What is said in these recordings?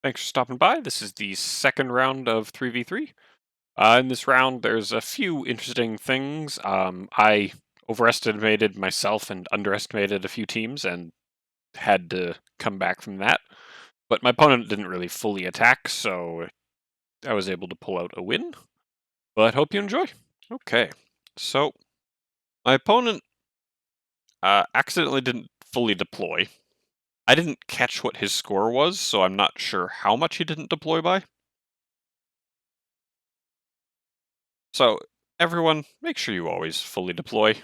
Thanks for stopping by. This is the second round of 3v3. In this round, there's a few interesting things. I overestimated myself and underestimated a few teams and had to come back from that. But my opponent didn't really fully attack, so I was able to pull out a win. But hope you enjoy. Okay, so my opponent accidentally didn't fully deploy. I didn't catch what his score was, so I'm not sure how much he didn't deploy by. So, everyone, make sure you always fully deploy.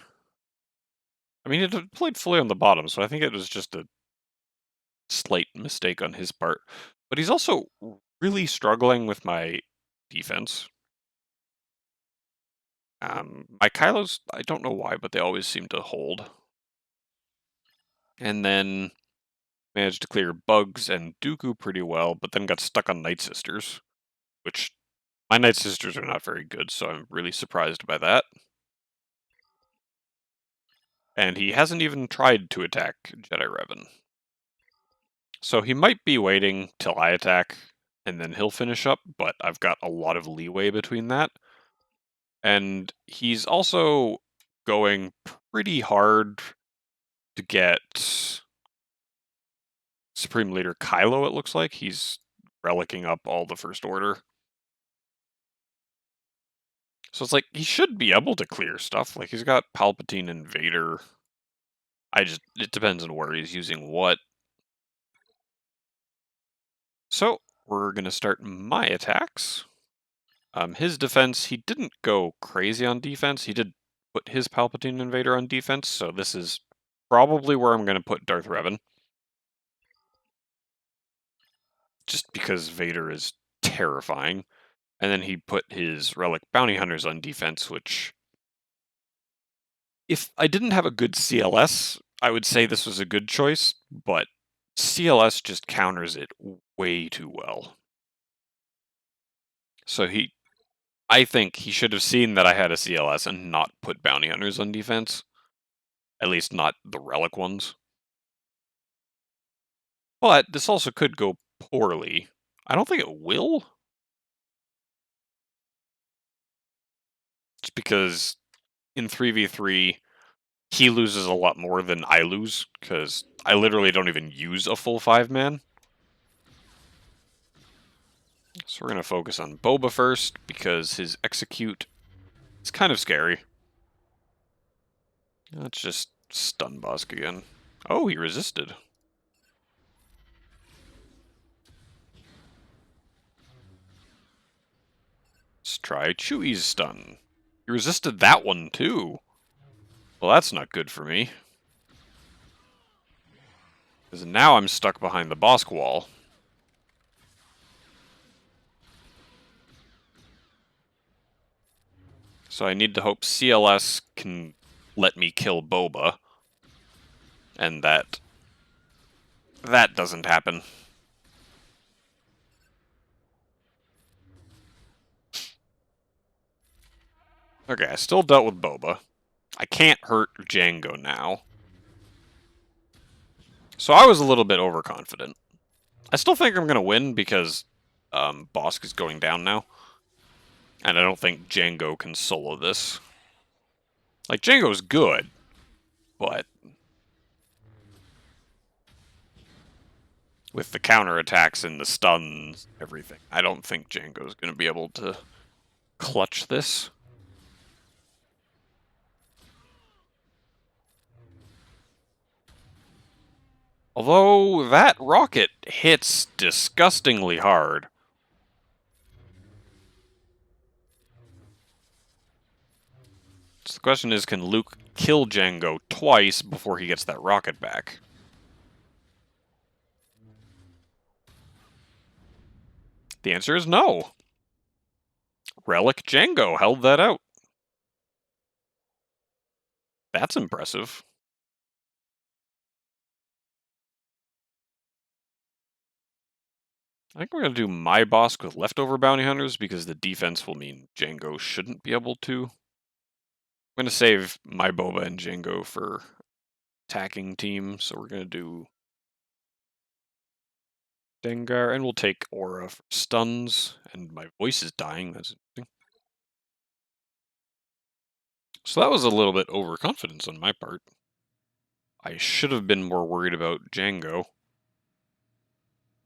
I mean, it deployed fully on the bottom, so I think it was just a slight mistake on his part. But he's also really struggling with my defense. My Kylos, I don't know why, but they always seem to hold. And then managed to clear Bugs and Dooku pretty well, but then got stuck on Night Sisters, which my Night Sisters are not very good, so I'm really surprised by that. And he hasn't even tried to attack Jedi Revan. So he might be waiting till I attack, and then he'll finish up, but I've got a lot of leeway between that. And he's also going pretty hard to get Supreme Leader Kylo, it looks like. He's relicking up all the First Order. So it's like, he should be able to clear stuff. Like, he's got Palpatine and Vader. It depends on where he's using what. So, we're going to start my attacks. His defense, he didn't go crazy on defense. He did put his Palpatine Invader on defense, so this is probably where I'm going to put Darth Revan. Just because Vader is terrifying. And then he put his Relic Bounty Hunters on defense, which... If I didn't have a good CLS, I would say this was a good choice, but CLS just counters it way too well. So I think he should have seen that I had a CLS and not put Bounty Hunters on defense. At least not the Relic ones. But this also could go poorly. I don't think it will. Just because in 3v3, he loses a lot more than I lose, because I literally don't even use a full 5-man. So we're going to focus on Boba first, because his execute is kind of scary. Let's just stun Bosk again. Oh, he resisted. Let's try Chewie's stun. He resisted that one too. Well, that's not good for me. Because now I'm stuck behind the Bosk wall. So I need to hope CLS can let me kill Boba. And that doesn't happen. Okay, I still dealt with Boba. I can't hurt Django now. So I was a little bit overconfident. I still think I'm going to win because Bosk is going down now. And I don't think Django can solo this. Like, Django's good, but with the counterattacks and the stuns, everything, I don't think Django's going to be able to clutch this. Although, that rocket hits disgustingly hard. So the question is, can Luke kill Django twice before he gets that rocket back? The answer is no. Relic Django held that out. That's impressive. I think we're going to do my Bosk with leftover bounty hunters because the defense will mean Django shouldn't be able to. I'm going to save my Boba and Django for attacking team, so we're going to do Dengar, and we'll take Aura for stuns, and my voice is dying, that's interesting. So that was a little bit overconfidence on my part. I should have been more worried about Django.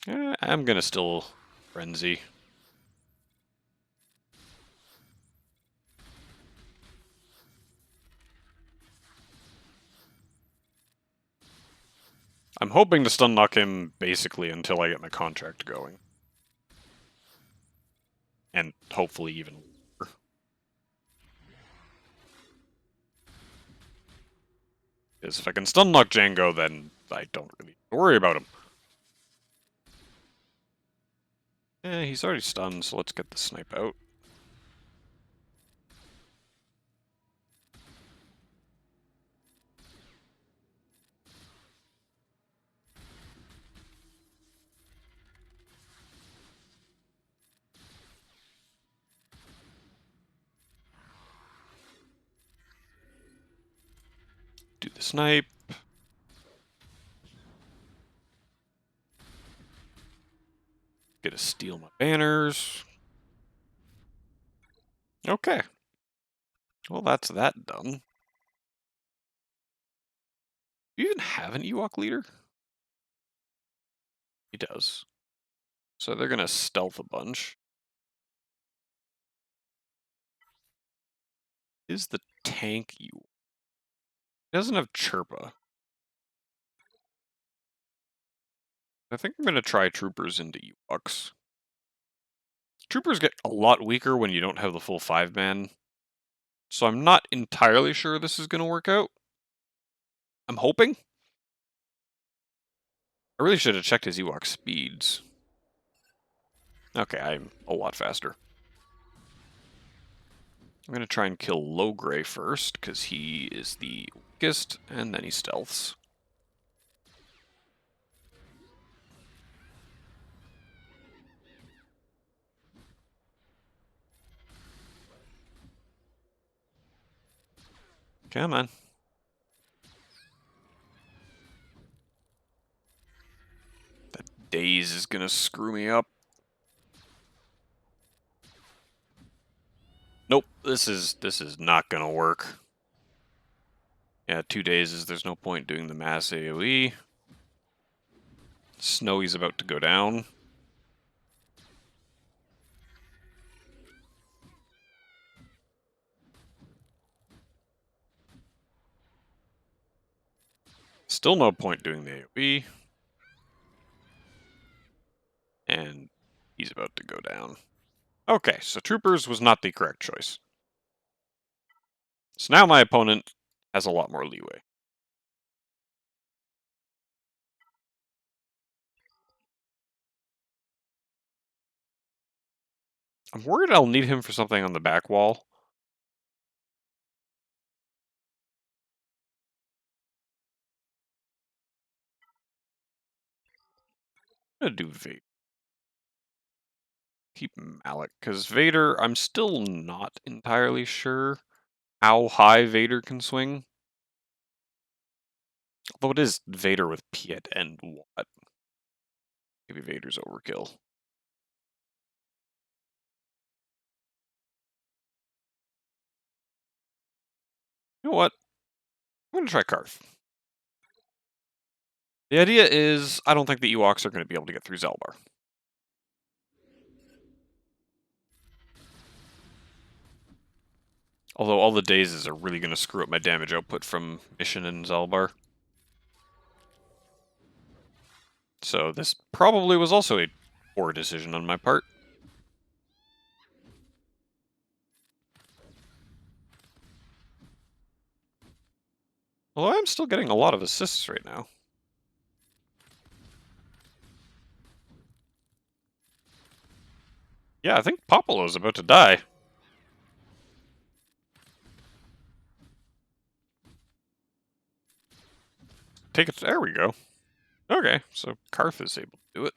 I'm gonna still Frenzy. I'm hoping to stun lock him basically until I get my contract going. And hopefully even more. Because if I can stun lock Django, then I don't really worry about him. He's already stunned, so let's get the snipe out. Do the snipe. Get to steal my banners. Okay. Well, that's that done. Do you even have an Ewok leader? He does. So they're gonna stealth a bunch. Is the tank Ewok? He doesn't have Chirpa. I think I'm gonna try troopers into Ewoks. Troopers get a lot weaker when you don't have the full 5-man. So I'm not entirely sure this is gonna work out. I'm hoping. I really should have checked his Ewok speeds. Okay, I'm a lot faster. I'm going to try and kill Logray first, because he is the weakest, and then he stealths. Come on. That daze is going to screw me up. Nope, this is not going to work. Yeah, 2 dazes, there's no point doing the mass AoE. Snowy's about to go down. Still no point doing the AoE. And he's about to go down. Okay, so Troopers was not the correct choice. So now my opponent has a lot more leeway. I'm worried I'll need him for something on the back wall. I'm gonna do Vader. Keep Malik, because Vader, I'm still not entirely sure how high Vader can swing. Although it is Vader with Piet and what? Maybe Vader's overkill. You know what? I'm gonna try Karth. The idea is, I don't think the Ewoks are going to be able to get through Zelbar. Although all the dazes are really going to screw up my damage output from Mission and Zelbar. So this probably was also a poor decision on my part. Although I'm still getting a lot of assists right now. Yeah, I think Popolo's about to die. Take it. There we go. Okay, so Karth is able to do it.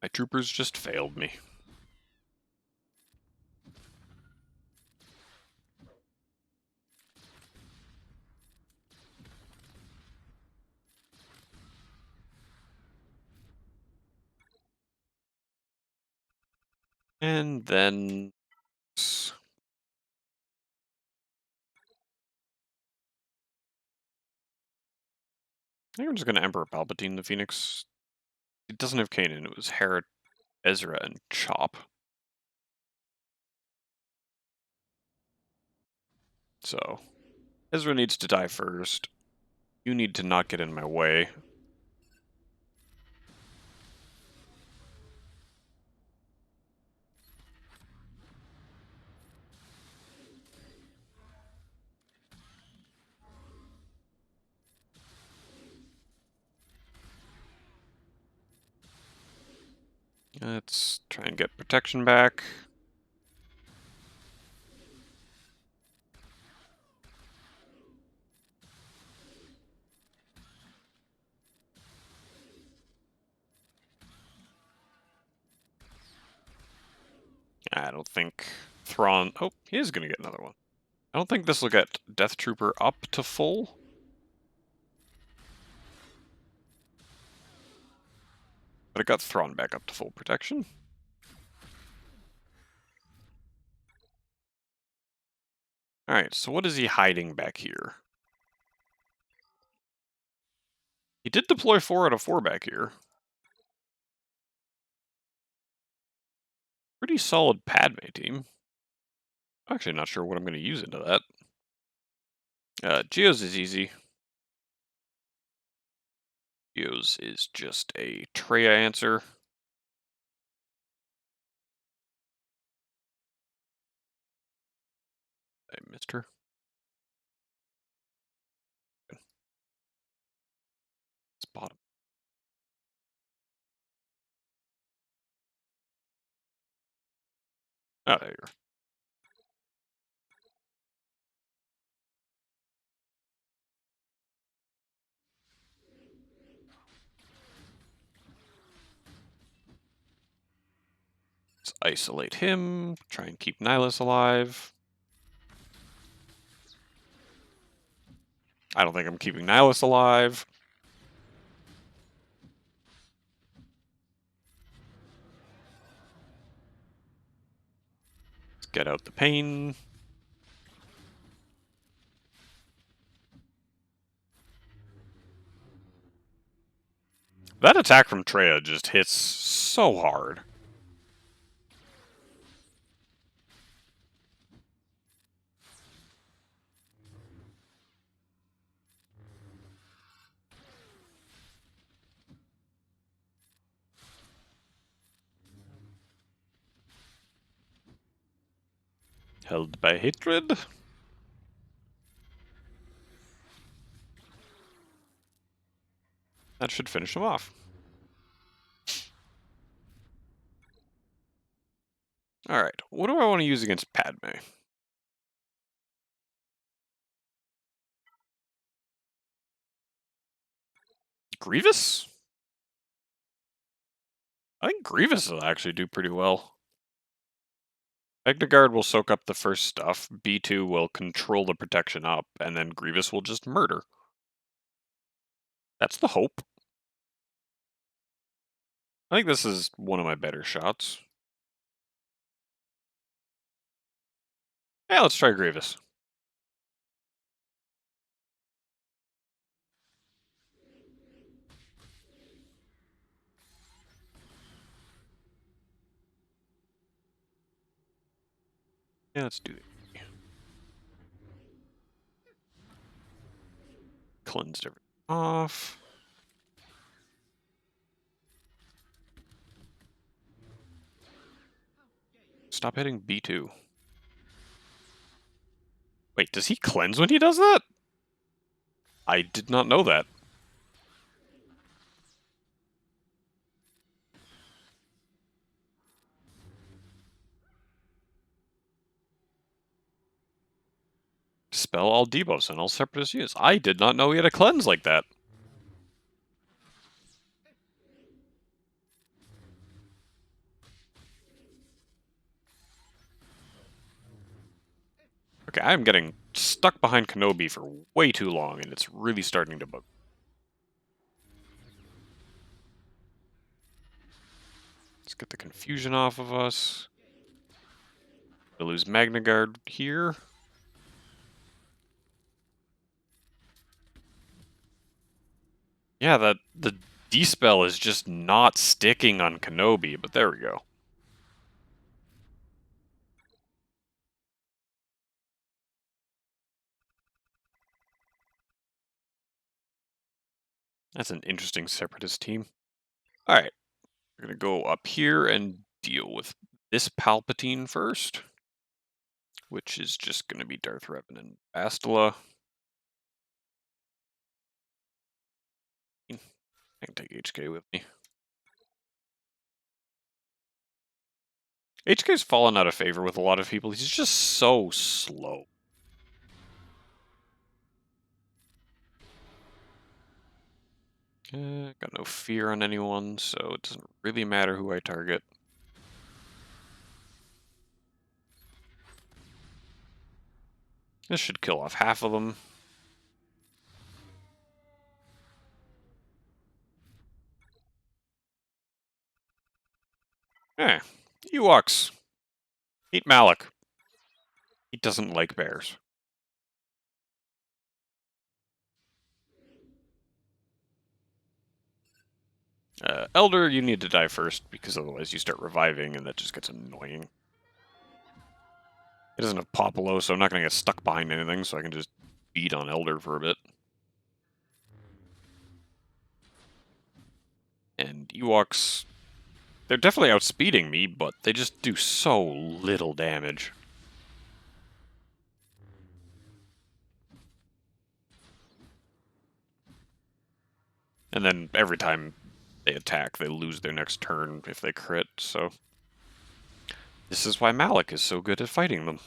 My troopers just failed me. And then... I think I'm just going to Emperor Palpatine the Phoenix. It doesn't have Kanan, it was Hera, Ezra, and Chop. So, Ezra needs to die first. You need to not get in my way. Let's try and get protection back. I don't think Thrawn... Oh, he is going to get another one. I don't think this will get Death Trooper up to full. But it got Thrawn back up to full protection. Alright, so what is he hiding back here? He did deploy 4 out of 4 back here. Pretty solid Padme team. I'm actually not sure what I'm going to use into that. Geo's is easy. Geo's is just a Traya answer. I missed her. It's bottom. Oh, there you are. Let's isolate him. Try and keep Nihilus alive. I don't think I'm keeping Nihilus alive. Let's get out the pain. That attack from Traya just hits so hard. Held by hatred. That should finish him off. Alright, what do I want to use against Padme? Grievous? I think Grievous will actually do pretty well. Guard will soak up the first stuff, B2 will control the protection up, and then Grievous will just murder. That's the hope. I think this is one of my better shots. Yeah, let's try Grievous. Yeah, let's do it. Cleansed everything off. Stop hitting B2. Wait, does he cleanse when he does that? I did not know that. Spell all debuffs and all separatist units. I did not know he had a cleanse like that. Okay, I'm getting stuck behind Kenobi for way too long, and it's really starting to bug. Let's get the confusion off of us. I lose Magna Guard here. Yeah, the D-spell is just not sticking on Kenobi, but there we go. That's an interesting Separatist team. Alright, we're gonna go up here and deal with this Palpatine first, which is just gonna be Darth Revan and Bastila. I can take HK with me. HK's fallen out of favor with a lot of people. He's just so slow. Got no fear on anyone, so it doesn't really matter who I target. This should kill off half of them. Eh, Ewoks. Eat Malik. He doesn't like bears. Elder, you need to die first, because otherwise you start reviving, and that just gets annoying. It doesn't have Popolo, so I'm not going to get stuck behind anything, so I can just beat on Elder for a bit. And Ewoks, they're definitely outspeeding me, but they just do so little damage. And then every time they attack, they lose their next turn if they crit, so... This is why Malik is so good at fighting them.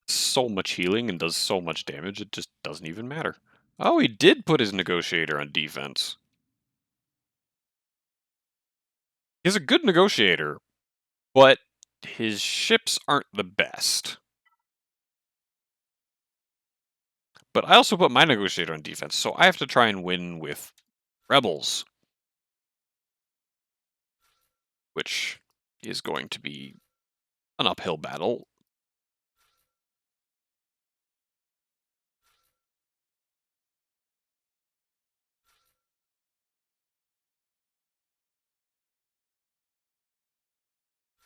So much healing and does so much damage, it just doesn't even matter. Oh, he did put his negotiator on defense. He's a good negotiator, but his ships aren't the best. But I also put my negotiator on defense, so I have to try and win with rebels. Which is going to be an uphill battle.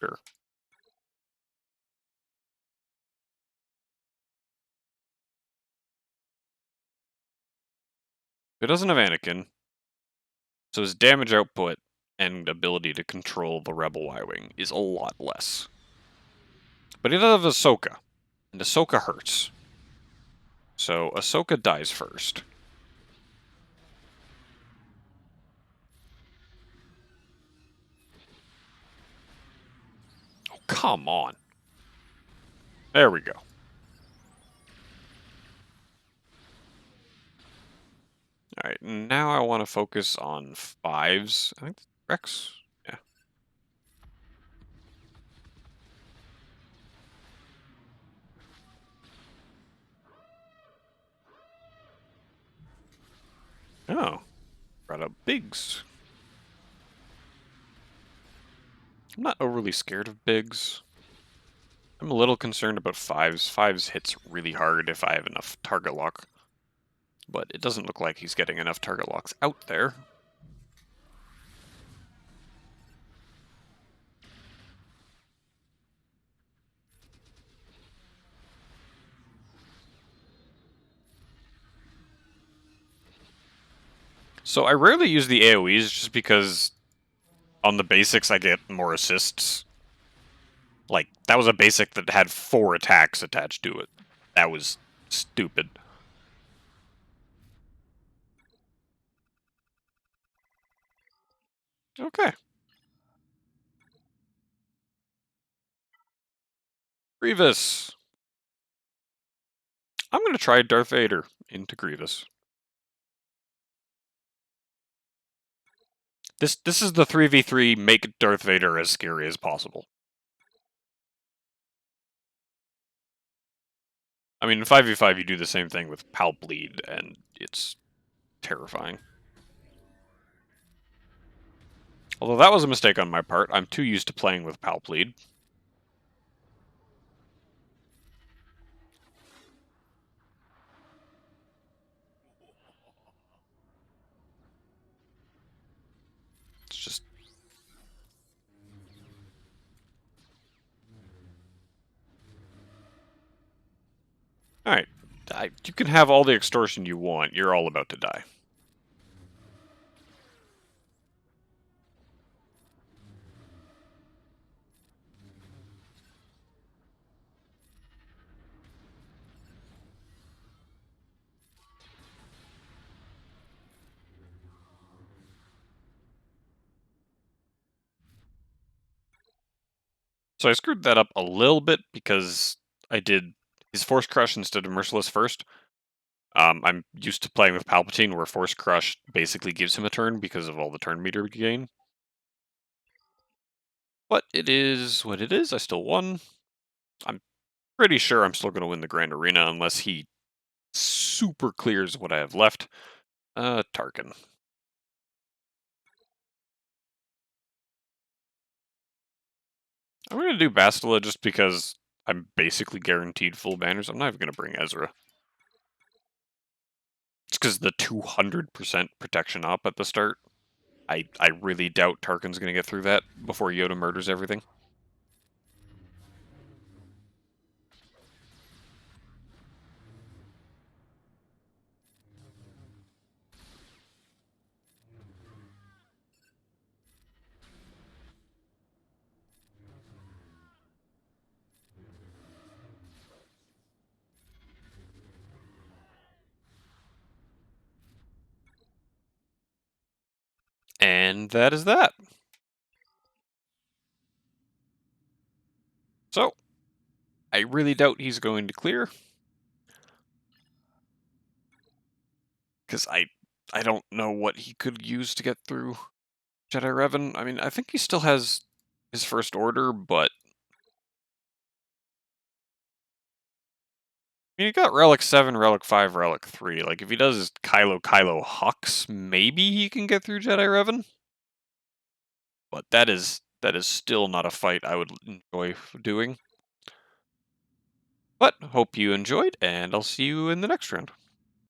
Sure. It doesn't have Anakin, so his damage output and ability to control the Rebel Y-Wing is a lot less. But he does have Ahsoka, and Ahsoka hurts. So Ahsoka dies first. Oh, come on. There we go. Alright, now I want to focus on 5s. I think Rex. Yeah. Oh. Brought up Biggs. I'm not overly scared of Biggs. I'm a little concerned about 5s. 5s hits really hard if I have enough target lock. But it doesn't look like he's getting enough target locks out there. So I rarely use the AoEs just because on the basics I get more assists. Like, that was a basic that had 4 attacks attached to it. That was stupid. Okay. Grievous. I'm going to try Darth Vader into Grievous. This is the 3v3, make Darth Vader as scary as possible. I mean, in 5v5 you do the same thing with Pal Bleed, and it's terrifying. Although that was a mistake on my part. I'm too used to playing with Palp lead. It's just... Alright. You can have all the extortion you want. You're all about to die. So I screwed that up a little bit because I did his Force Crush instead of Merciless first. I'm used to playing with Palpatine where Force Crush basically gives him a turn because of all the turn meter gain. But it is what it is. I still won. I'm pretty sure I'm still going to win the Grand Arena unless he super clears what I have left. Tarkin. I'm going to do Bastila just because I'm basically guaranteed full banners. I'm not even going to bring Ezra. It's because the 200% protection up at the start. I really doubt Tarkin's going to get through that before Yoda murders everything. And that is that. So, I really doubt he's going to clear. Because I don't know what he could use to get through Jedi Revan. I mean, I think he still has his First Order, but... I mean, he got Relic 7, Relic 5, Relic 3. Like, if he does Kylo Hux, maybe he can get through Jedi Revan. But that is still not a fight I would enjoy doing. But hope you enjoyed, and I'll see you in the next round.